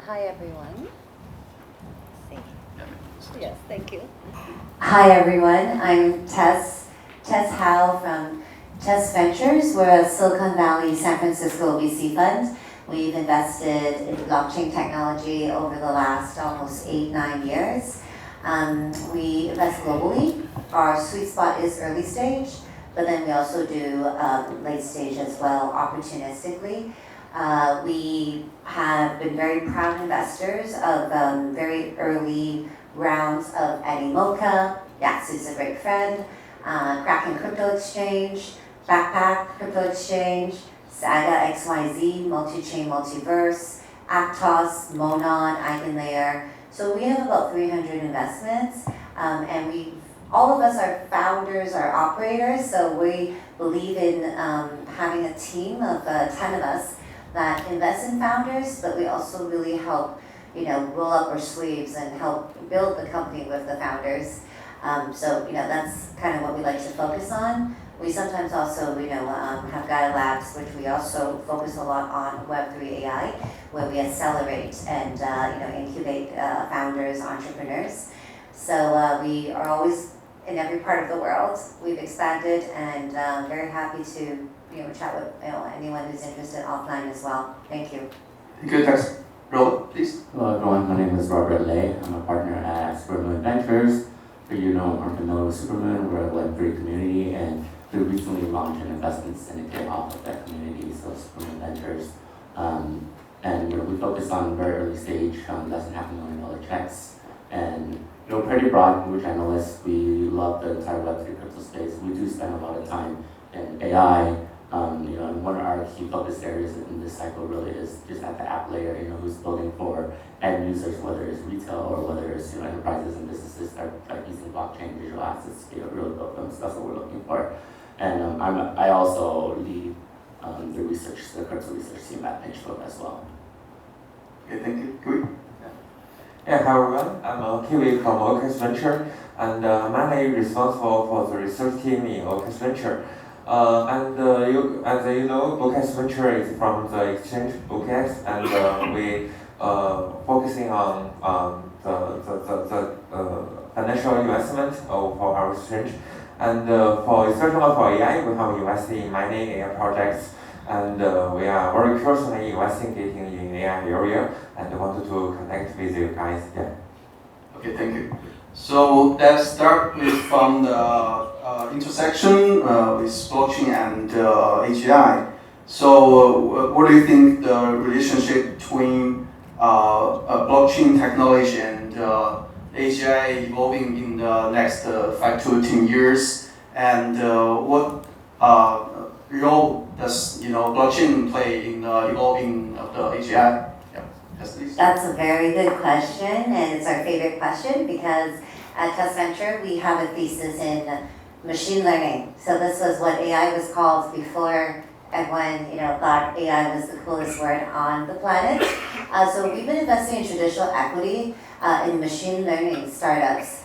Hi, everyone. Let's see. Yes, thank you. Hi, everyone. I'm Tess Howe from TessVentures. We're a Silicon Valley, San Francisco VC fund. We've invested in blockchain technology over the last almost 8-9 years. We invest globally. Our sweet spot is early stage, but then we also do late stage as well, opportunistically. We have been very proud investors of very early rounds of Animoca, Yatsu's a great friend, Kraken Crypto Exchange, Backpack Crypto Exchange, Saga XYZ, Multi-Chain Multiverse, Aptos, Monon, Eigenlayer. So we have about 300 investments, and all of us are founders, are operators, so we believe in having a team of 10 of us that invest in founders, but we also really help, roll up our sleeves and help build the company with the founders. So that's kind of what we like to focus on. We sometimes also, have Gaia Labs, which we also focus a lot on Web3 AI, where we accelerate and incubate founders, entrepreneurs. So we are always in every part of the world. We've expanded, and very happy to chat with anyone who's interested offline as well. Thank you. Thank you, Tess. Robert, please. Hello everyone, my name is Robert Lay. I'm a partner at SuperMoon Ventures. For are familiar with SuperMoon, we're a Web3 community, and we recently launched an investment syndicate off of that community, so SuperMoon Ventures. And we focus on very early stage, less than $500,000 checks, and pretty broad, which analysts. We love the entire Web3 crypto space. We do spend a lot of time in AI. And one of our key focus areas in this cycle really is just at the app layer, who's building for end users, whether it's retail or whether it's enterprises and businesses that are using blockchain digital assets to really build them. So that's what we're looking for. And I also lead the crypto research team at PitchBook as well. Okay, thank you. Kiwi? Yeah, hi everyone. I'm Kiwi from TessVentures, and I'm mainly responsible for the research team in TessVentures. As you know, TessVentures is from the exchange OKX, and we focusing on the financial investment for our exchange. And especially for AI, we have invested in many AI projects, and we are very closely investigating in AI area, and wanted to connect with you guys. Yeah. Okay, thank you. So let's start from the intersection with blockchain and AGI. So what do you think the relationship between blockchain technology and AGI evolving in the next 5 to 10 years? And what role does blockchain play in the evolving of the AGI? That's a very good question, and it's our favorite question because at TessVentures we have a thesis in machine learning. So this was what AI was called before everyone thought AI was the coolest word on the planet. So we've been investing in traditional equity in machine learning startups,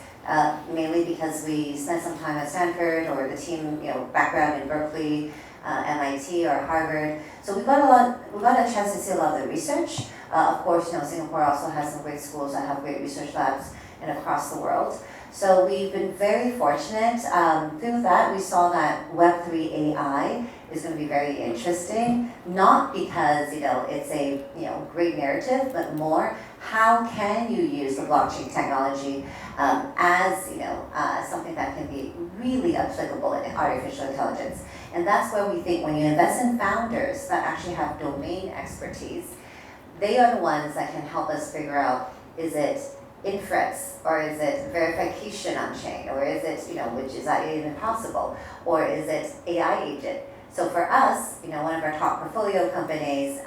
mainly because we spent some time at Stanford, or the team background in Berkeley, MIT or Harvard. So we got a chance to see a lot of the research. Of course, Singapore also has some great schools that have great research labs and across the world. So we've been very fortunate. Through that, we saw that Web3 AI is going to be very interesting, not because it's a great narrative, but more how can you use the blockchain technology as something that can be really applicable in artificial intelligence. And that's where we think when you invest in founders that actually have domain expertise, they are the ones that can help us figure out, is it inference, or is it verification on chain, or is it, which is that even possible, or is it AI agent? So for us, one of our top portfolio companies,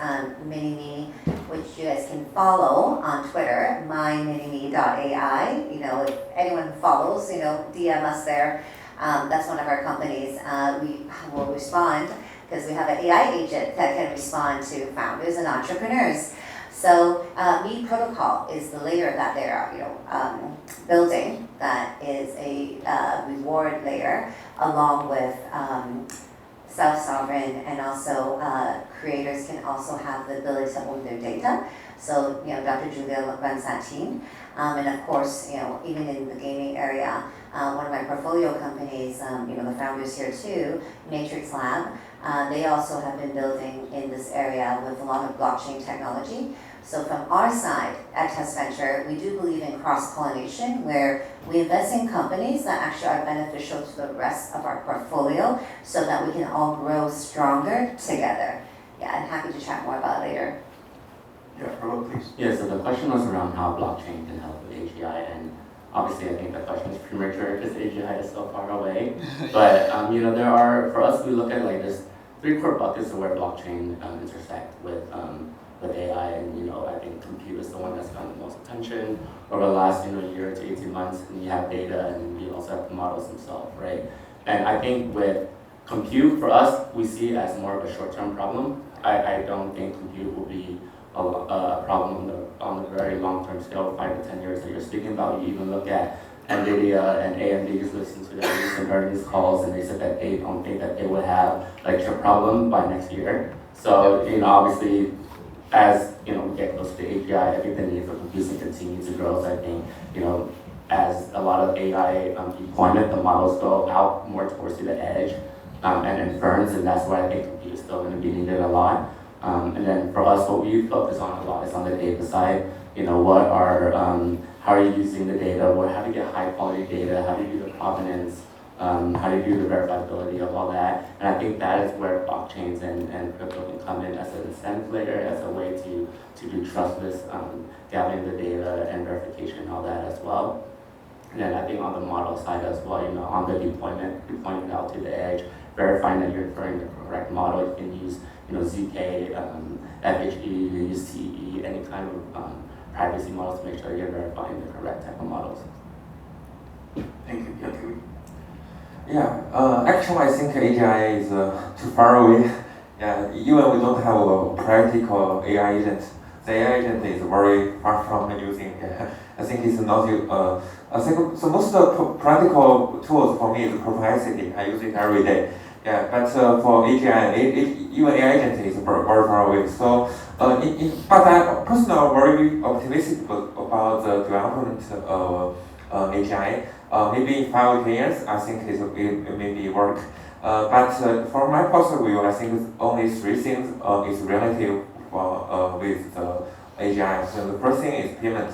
MiniMe, which you guys can follow on Twitter, myminime.ai. If anyone follows, DM us there. That's one of our companies. We will respond because we have an AI agent that can respond to founders and entrepreneurs. So Me Protocol is the layer that they're building, that is a reward layer, along with self-sovereign, and also creators can also have the ability to own their data. So, Dr. Julia runs that team. And of course, even in the gaming area, one of my portfolio companies, the founders here too, Matrix Lab, they also have been building in this area with a lot of blockchain technology. So from our side at TessVentures, we do believe in cross-pollination, where we invest in companies that actually are beneficial to the rest of our portfolio so that we can all grow stronger together. Yeah, I'm happy to chat more about it later. Yeah, Robert, please. Yeah, so the question was around how blockchain can help with AGI, and obviously I think the question is premature because AGI is so far away. But there are, for us, we look at like there's 3 core buckets of where blockchain intersect with AI, and I think compute is the one that's gotten the most attention over the last year to 18 months, and you have data, and you also have the models themselves, right? And I think with compute, for us, we see it as more of a short-term problem. I don't think compute will be a problem on the very long-term scale, 5 to 10 years that you're speaking about. You even look at NVIDIA and AMD, just listen to their recent earnings calls, and they said that they don't think that they would have like a problem by next year. So, obviously, as we get closer to AGI, I think the need for computing continues to grow. So I think, as a lot of AI deployment, the models go out more towards the edge and inference, and that's why I think compute is still going to be needed a lot. And then for us, what we focus on a lot is on the data side. How are you using the data? How do you get high quality data? How do you do the provenance? How do you do the verifiability of all that? And I think that is where blockchains and crypto can come in as an incentive layer, as a way to do trustless gathering the data and verification and all that as well. And then I think on the model side as well, on the deployment out to the edge, verifying that you're inferring the correct model. You can use ZK, FHE, you can use TE, any kind of privacy models to make sure you're verifying the correct type of models. Thank you. Yeah, Kiwi. Yeah, actually I think AGI is too far away. Yeah, even we don't have a practical AI agent. The AI agent is very far from using. I think it's not. I think so. Most of the practical tools for me is Perplexity. I use it every day. Yeah, but for AGI, even AI agent is very far away. So, but I'm personally very optimistic about the development of AGI. Maybe in 5 or 10 years, I think it maybe work. But from my personal view, I think only 3 things is relative with the AGI. So the first thing is payment.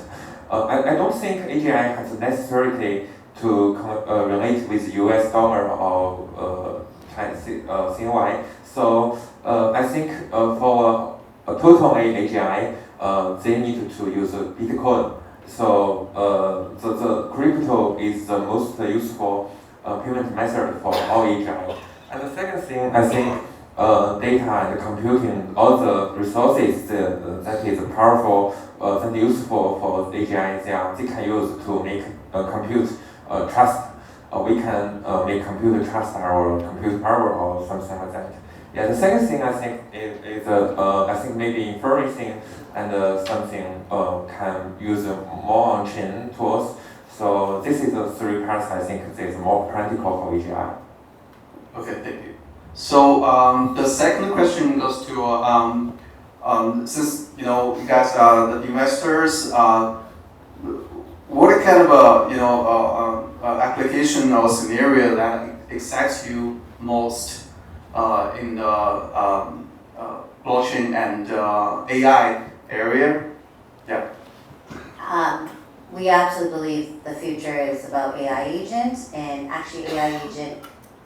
I don't think AGI has necessarily to relate with US dollar or CNY. So I think for a total AGI, they need to use Bitcoin. So the crypto is the most useful payment method for all AGI. And the second thing, I think data and computing, all the resources that is powerful and useful for AGI, they can use to make compute trust. We can make computer trust our compute power or something like that. Yeah, the second thing I think is I think maybe inferencing and something can use more on-chain tools. So this is the 3 parts I think is more practical for AGI. Okay, thank you. So the second question goes to since you guys are the investors, what kind of application or scenario that excites you most in the blockchain and AI area? Yeah. We absolutely believe the future is about AI agents, and actually AI agent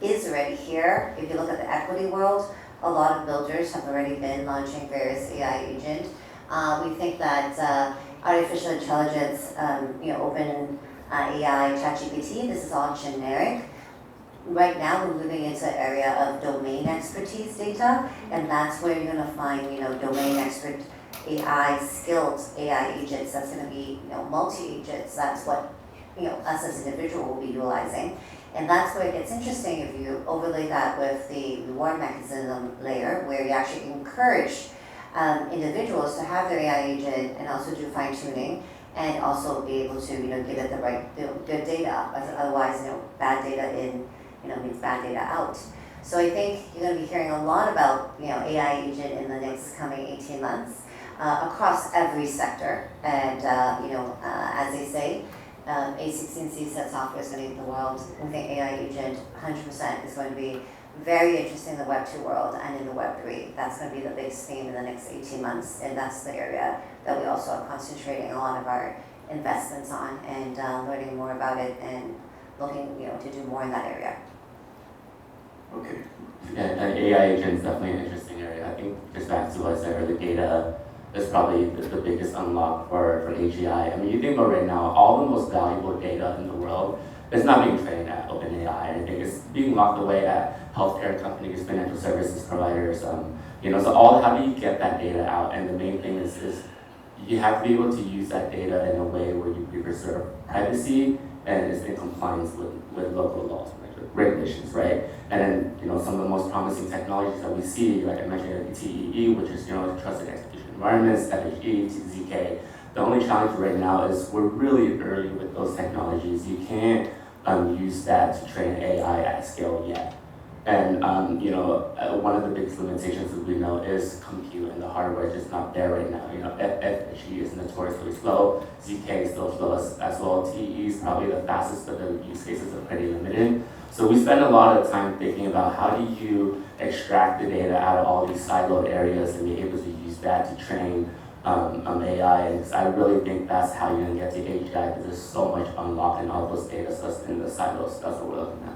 is already here. If you look at the equity world, a lot of builders have already been launching various AI agents. We think that artificial intelligence, open AI, ChatGPT, this is all generic. Right now, we're moving into an area of domain expertise data, and that's where you're going to find, domain expert AI, skilled AI agents. That's going to be, multi-agents. That's what, us as an individual will be utilizing. And that's where it gets interesting if you overlay that with the reward mechanism layer, where you actually encourage individuals to have their AI agent and also do fine-tuning, and also be able to, give it the right, good data. Otherwise, bad data in, means bad data out. So I think you're going to be hearing a lot about, AI agent in the next coming 18 months. across every sector. And as they say, A16Z said software is going to lead the world. We think AI agent 100% is going to be very interesting in the Web 2 world and in the Web 3. That's going to be the biggest theme in the next 18 months, and that's the area that we also are concentrating a lot of our investments on, and learning more about it and looking to do more in that area. Okay. Yeah, and AI agent is definitely an interesting area. I think just back to what I said earlier, data is probably the biggest unlock for AGI. I mean, you think about right now, all the most valuable data in the world is not being trained at OpenAI. I think it's being locked away at healthcare companies, financial services providers. So how do you get that data out? And the main thing is you have to be able to use that data in a way where you preserve privacy and is in compliance with local laws, regulations, right? And then, some of the most promising technologies that we see, like I mentioned, TEE, which is, trusted execution environments, FHE, ZK. The only challenge right now is we're really early with those technologies. You can't use that to train AI at scale yet. And one of the biggest limitations that we know is compute, and the hardware is just not there right now. FHE is notoriously slow, ZK is still slow as well. TE is probably the fastest, but the use cases are pretty limited. So we spend a lot of time thinking about how do you extract the data out of all these siloed areas and be able to use that to train AI. And I really think that's how you're going to get to AGI, because there's so much unlocked in all those data sets in the silos. That's what we're looking at.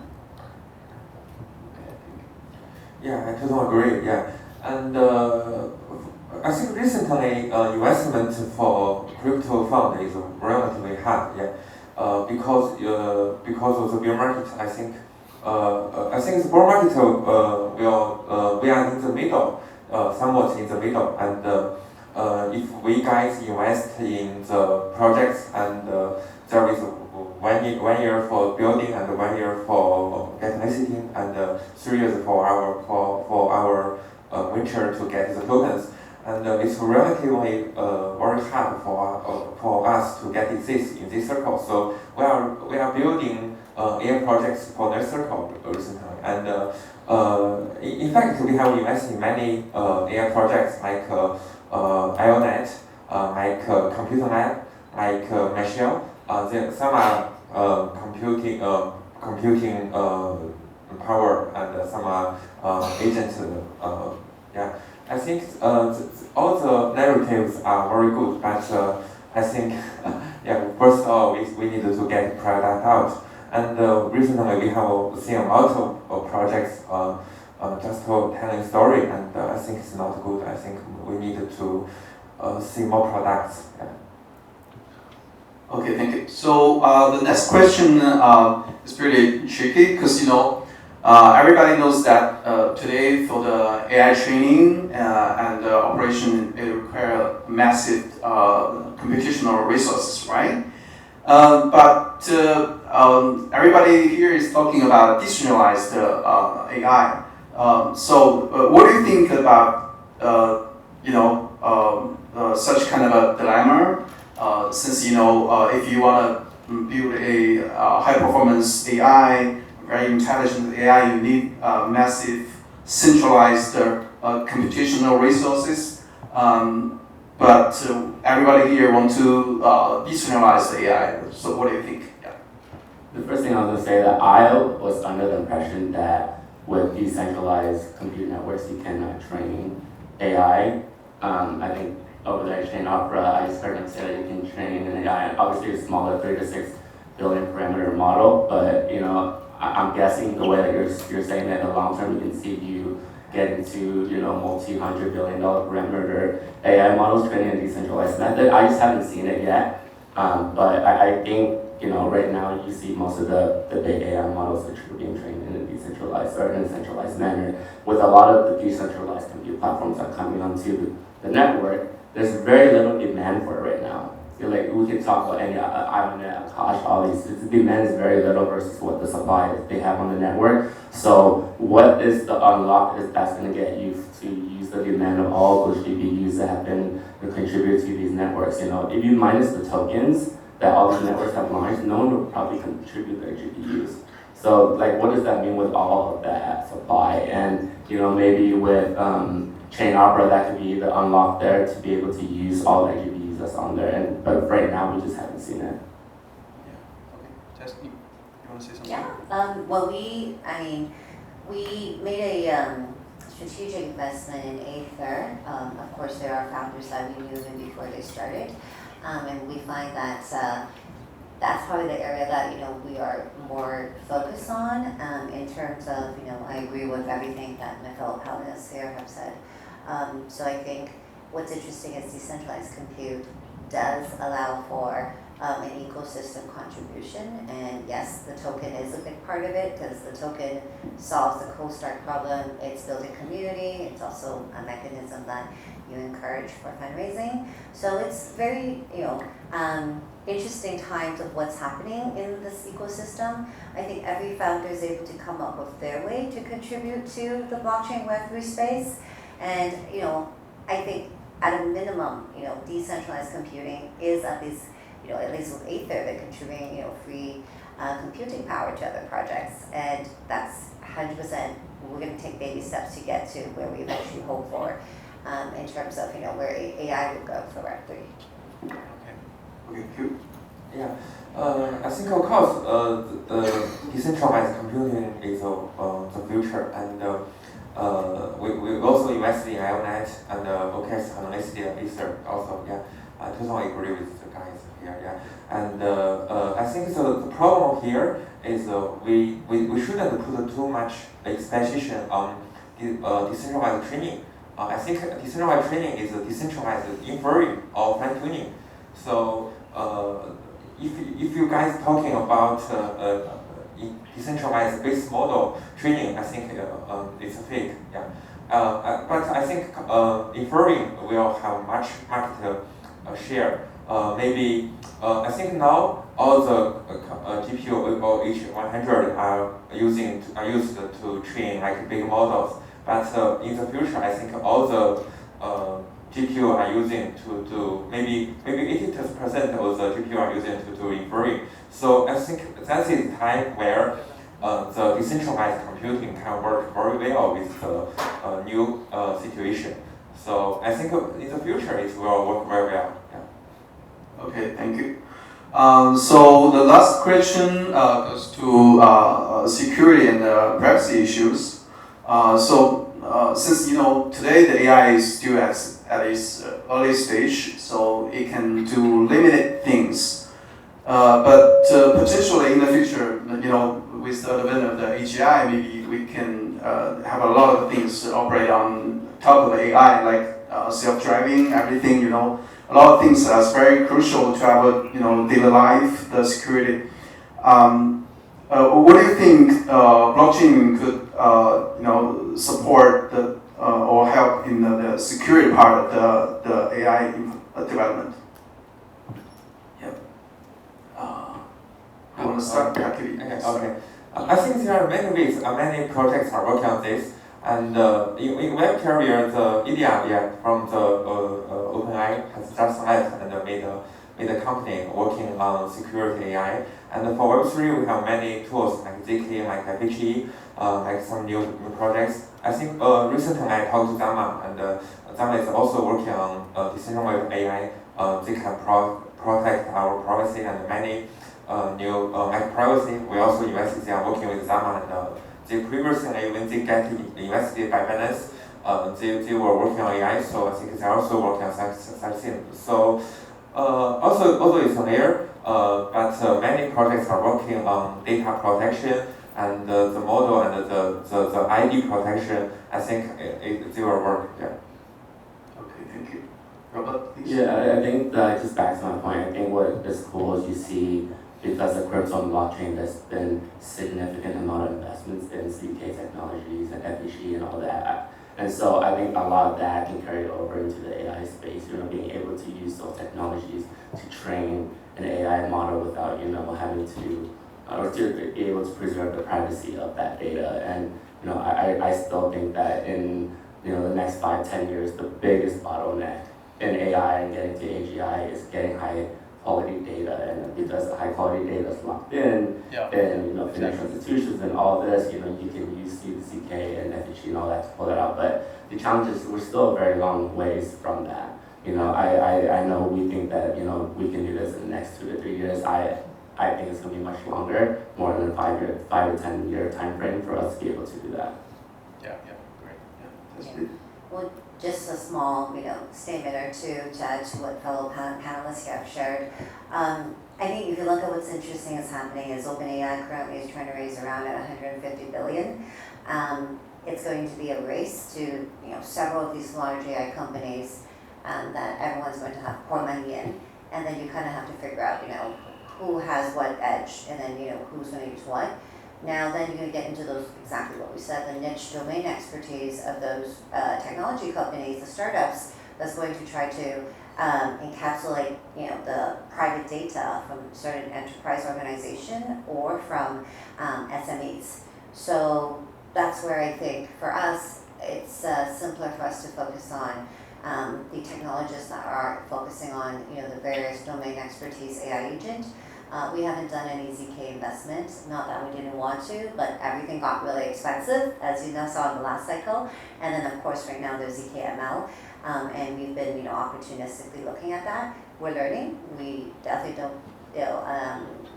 Yeah, I totally agree. Yeah, and I think recently investment for crypto fund is relatively hard. Yeah, because of the bear market. I think the bear market we are in the middle, somewhat in the middle, and if we guys invest in the projects and there is 1 year for building and 1 year for get listing and 3 years for our venture to get the tokens, and it's relatively very hard for us to get exist in this circle. So we are building AI projects for this circle recently, and in fact we have invested in many AI projects like IONET, like ComputerLab, like Michelle. Some are computing power, and some are agent. Yeah, I think all the narratives are very good, but I think first of all we need to get product out. And recently we have seen a lot of projects just for telling story, and I think it's not good. I think we need to see more products. Yeah. Okay, thank you. So the next question is pretty tricky, because everybody knows that today for the AI training and operation, it requires massive computational resources, right? But everybody here is talking about decentralized AI. So what do you think about such kind of a dilemma? Since if you want to build a high-performance AI, very intelligent AI, you need massive centralized computational resources. But everybody here wants to decentralize the AI. So what do you think? Yeah. The first thing I was going to say that I was under the impression that with decentralized compute networks, you cannot train AI. I think over there, train Opera, I just heard them say that you can train an AI, obviously a smaller 3 to 6 billion parameter model, but I'm guessing the way that you're saying that in the long term, you can see you get into multi-$100 billion parameter AI models training a decentralized method. I just haven't seen it yet, but I think right now you see most of the big AI models which are being trained in a decentralized or in a centralized manner. With a lot of the decentralized compute platforms that are coming onto the network, there's very little demand for it right now. Like we can talk about any IONET, Akash, all these. The demand is very little versus what the supply they have on the network. So what is the unlock that's going to get you to use the demand of all those GPUs that have been contributed to these networks? If you minus the tokens that all these networks have launched, no one would probably contribute their GPUs. So what does that mean with all of that supply? And maybe with chain opera that could be the unlock there to be able to use all the GPUs that's on there. But right now we just haven't seen it. Yeah. Okay. Tess, you want to say something? Yeah. Well, we made a strategic investment in Aether. Of course, there are founders that we knew even before they started, and we find that that's probably the area that we are more focused on in terms of I agree with everything that my fellow panelists here have said. So I think what's interesting is decentralized compute does allow for an ecosystem contribution, and yes, the token is a big part of it because the token solves the cold start problem. It's building community. It's also a mechanism that you encourage for fundraising. So it's very interesting times of what's happening in this ecosystem. I think every founder is able to come up with their way to contribute to the blockchain Web3 space, and I think at a minimum, decentralized computing is at least. At least with Aether, they're contributing, free computing power to other projects, and that's 100%. We're going to take baby steps to get to where we eventually hope for, in terms of where AI will go for Web3. Okay, cool. Yeah, I think of course the decentralized computing is the future, and we also invest in IONET and OKS and Ether also. Yeah, I totally agree with the guys here. Yeah, and I think the problem here is we shouldn't put too much expectation on decentralized training. I think decentralized training is a decentralized inferring or fine tuning. So if you guys talking about decentralized base model training, I think it's a fake. Yeah, but I think inferring will have much market share. Maybe I think now all the GPU or H100 are used to train like big models. But in the future, I think all the GPU are using to do maybe 80% of the GPU are using to do inferring. So I think that is time where the decentralized computing can work very well with the new situation. So I think in the future it will work very well. Yeah. Okay, thank you. So the last question goes to security and privacy issues. Since today the AI is still at its early stage, so it can do limited things. But potentially in the future, with the advent of the AGI, maybe we can have a lot of things operate on top of the AI, like self-driving, everything. A lot of things that's very crucial to have a daily life, the security. What do you think blockchain could support or help in the security part of the AI development? Yep. I want to start with Kiwi. Okay. I think there are many ways. Many projects are working on this. And in web carrier, the India from the OpenAI has just left and made a company working on security AI. And for Web3, we have many tools like ZK, like FHE, like some new projects. I think recently I talked to Zama, and Zama is also working on decentralized AI. They can protect our privacy and many new like privacy. We also invested. They are working with Zama, and they previously, when they get invested by Binance, they were working on AI. So I think they're also working on such things. So also it's on air. But many projects are working on data protection and the model and the ID protection. I think it will work. Yeah. Okay, thank you. Robert, please. Yeah, I think that just backs my point. I think what is cool is you see, because of crypto and blockchain, there's been significant amount of investments in CK technologies and FHE and all that. And so I think a lot of that can carry over into the AI space, being able to use those technologies to train an AI model without, having to, or to be able to preserve the privacy of that data. And, I still think that in, the next 5-10 years, the biggest bottleneck in AI and getting to AGI is getting high quality data, and because the high quality data is locked in, Yeah. and financial institutions and all this, you can use CK and FHE and all that to pull it out. But the challenge is we're still a very long ways from that. I know we think that we can do this in the next 2 to 3 years. I think it's going to be much longer, more than a 5 to 10 year time frame for us to be able to do that. Yeah, great. Yeah. Yeah. Well, just a small, statement or two to add to what fellow panelists here have shared. I think if you look at what's interesting is happening is OpenAI currently is trying to raise around at 150 billion. It's going to be a race to, several of these large AI companies that everyone's going to have pour money in, and then you kind of have to figure out, who has what edge, and then who's going to use what. Now then you're going to get into those, exactly what we said, the niche domain expertise of those technology companies, the startups, that's going to try to encapsulate the private data from certain enterprise organization or from SMEs. So that's where I think for us it's simpler for us to focus on the technologists that are focusing on the various domain expertise AI agent. We haven't done any ZK investments, not that we didn't want to, but everything got really expensive, as you saw in the last cycle. And then of course right now there's ZKML, and we've been opportunistically looking at that. We're learning. We definitely don't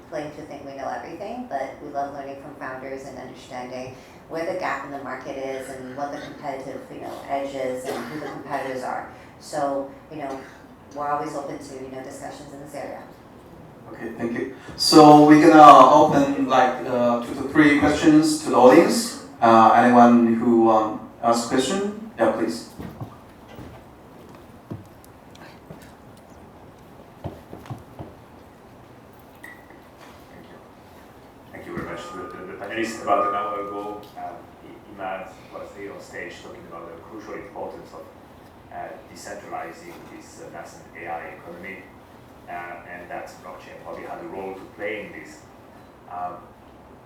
claim to think we know everything, but we love learning from founders and understanding where the gap in the market is and what the competitive edge is and who the competitors are. So we're always open to discussions in this area. Okay, thank you. So we're gonna open 2 to 3 questions to the audience. Anyone who asks a question? Yeah, please. Thank you very much. The panelists about an hour ago, Imad was here on stage talking about the crucial importance of decentralizing this nascent AI economy. And that blockchain probably had a role to play in this.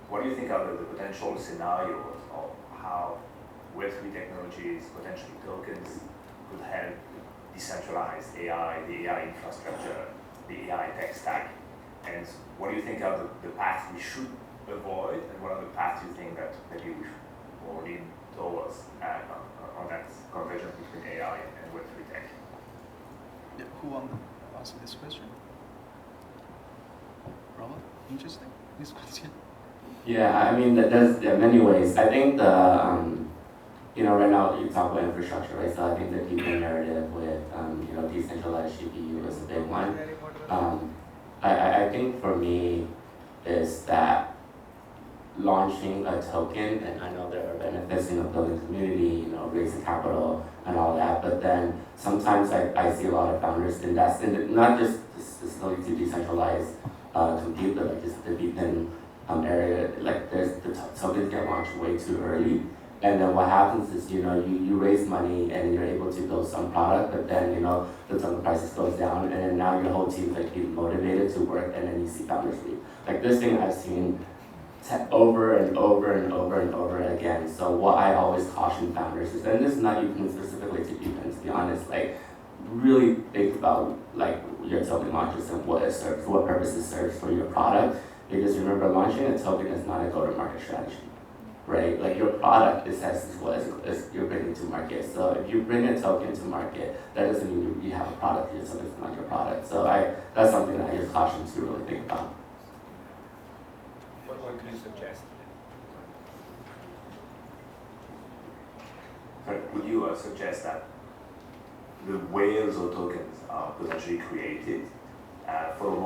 What do you think are the potential scenarios of how Web3 technologies, potentially tokens, could help decentralize AI, the AI infrastructure, the AI tech stack? And what do you think are the paths we should avoid, and what are the paths you think that maybe we should more lean towards on that convergence between AI and Web3 tech? Yeah, who wants to answer this question? Robert, interesting, this question. Yeah, there are many ways. I think right now you talk about infrastructure, right? So I think the deeper narrative with, decentralized GPU is a big one. I think for me is that launching a token, and I know there are benefits, building community, raising capital and all that, but then sometimes I see a lot of founders invest in it, not just necessarily to decentralize compute, but just the deepen area, there's the tokens get launched way too early. And then what happens is, you raise money and you're able to build some product, but then, the token prices goes down, and then now your whole team's motivated to work, and then you see founders leave. This thing I've seen over and over and over and over again. So what I always caution founders is, and this is not even specifically to DeepIn, to be honest, really think about your token launches and what it serves, what purpose it serves for your product. Because remember, launching a token is not a go-to-market strategy, right? Your product is what you're bringing to market. So if you bring a token to market, that doesn't mean you have a product. Your token is not your product. So that's something that I just caution to really think about. What could you suggest? Would you suggest that the whales or tokens are potentially created for a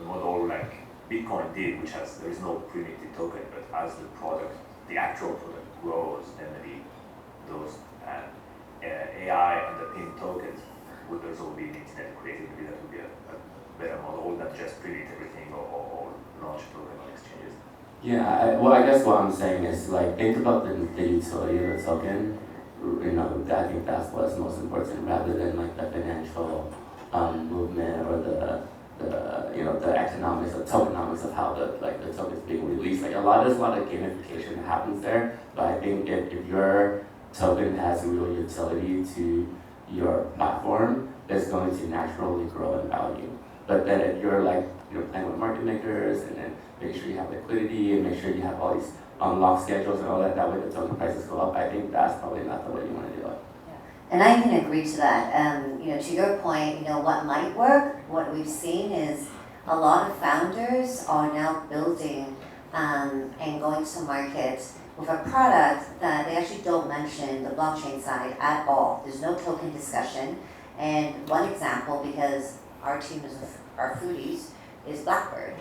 model like Bitcoin did, which there is no pre-minted token, but as the actual product grows, then maybe those AI underpinned tokens would also be internet created. Maybe that would be a better model than just pre-mint everything or launch token on exchanges. Yeah, I guess what I'm saying is think about the utility of the token. I think that's what's most important, rather than the financial movement or the economics or tokenomics of how the token's being released. There's a lot of gamification that happens there. But I think if your token has real utility to your platform, it's going to naturally grow in value. But then if you're like, playing with market makers and then make sure you have liquidity and make sure you have all these lock schedules and all that, that way the token prices go up, I think that's probably not the way you want to do it. And I can agree to that. To your point, what might work, what we've seen is a lot of founders are now building and going to market with a product that they actually don't mention the blockchain side at all. There's no token discussion. And one example, because our team is our foodies, is Blackbird.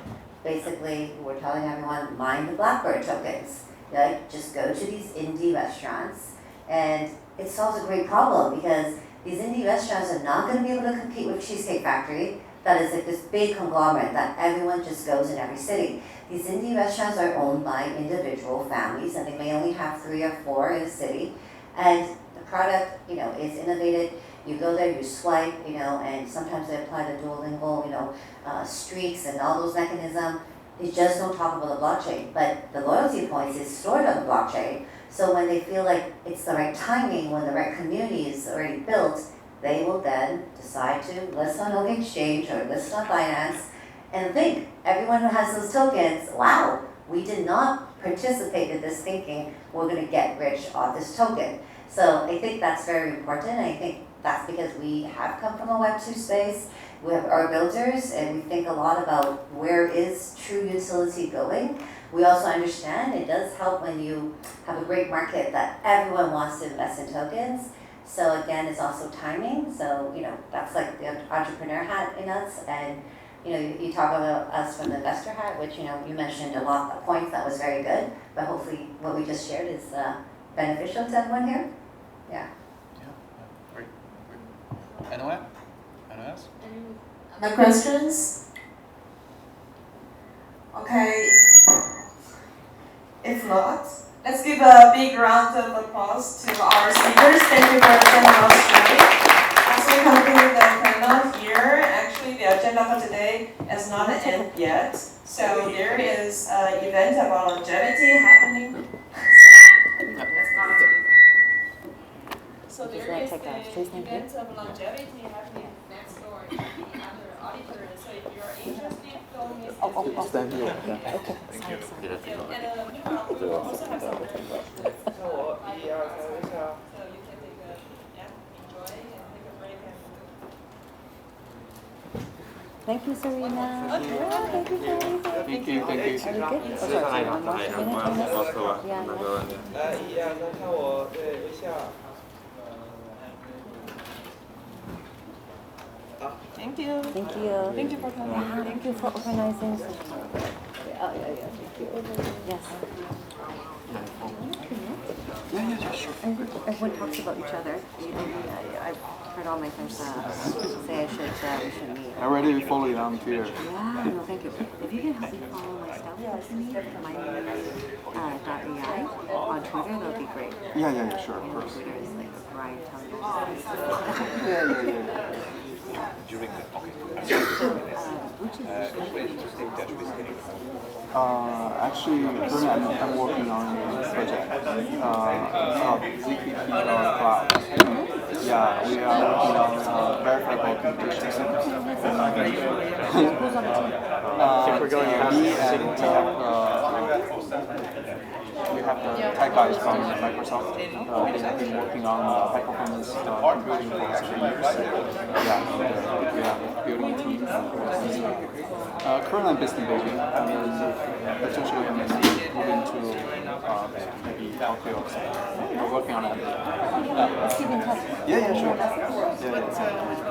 Basically, we're telling everyone, mine the Blackbird tokens. Like, just go to these indie restaurants, and it solves a great problem because these indie restaurants are not going to be able to compete with Cheesecake Factory. That is like this big conglomerate that everyone just goes in every city. These indie restaurants are owned by individual families, and they may only have 3 or 4 in a city. And the product, is innovated. You go there, you swipe, and sometimes they apply the duolingual, streaks and all those mechanisms. They just don't talk about the blockchain, but the loyalty points is stored on the blockchain. So when they feel like it's the right timing, when the right community is already built, they will then decide to list on Oak Exchange or list on Binance and think, everyone who has those tokens, wow, we did not participate in this thinking, we're going to get rich off this token. So I think that's very important. I think that's because we have come from a Web2 space. We have our builders, and we think a lot about where is true utility going. We also understand it does help when you have a great market that everyone wants to invest in tokens. So again, it's also timing. So, that's like the entrepreneur hat in us. And, you talk about us from the investor hat, which, you mentioned a lot of points that was very good. But hopefully what we just shared is beneficial to everyone here. Yeah. Great. Anyone else? Other questions? Okay. If not, let's give a big round of applause to our speakers. Thank you for attending us tonight. As we conclude the panel here, actually the agenda for today has not ended yet. So there is an event about longevity happening. So there is an event of longevity happening next door in the other auditorium. So if you're interested, don't miss this. Stand here. Okay. And we will also have some very questions. So you can take enjoy and take a break and. Thank you, Serena. Okay. Yeah, thank you for everything. Thank you. Are you good? Oh, sorry. One more minute on this? Yeah. Thank you. Thank you. Thank you for coming. Yeah, thank you for organizing. Yeah. Thank you. Yes. Yeah, sure. Everyone talks about each other. I've heard all my friends say we should meet. I already follow you on Twitter. Yeah, no, thank you. If you can help me follow my stuff with me, my .ai on Twitter, that would be great. Yeah, sure, of course. Twitter is like Brian telling me. Yeah. During the Actually, currently I'm working on a project called ZKP Cloud. Yeah, we are working on verifiable computation. Who's on the team? Me and we have the tech guys from Microsoft. They have been working on high performance computing for several years. Yeah, we are building a team. Currently I'm based in Beijing, and then potentially I'm moving to maybe Tokyo or something. We're working on it. Keep in touch. Yeah, sure. Yeah.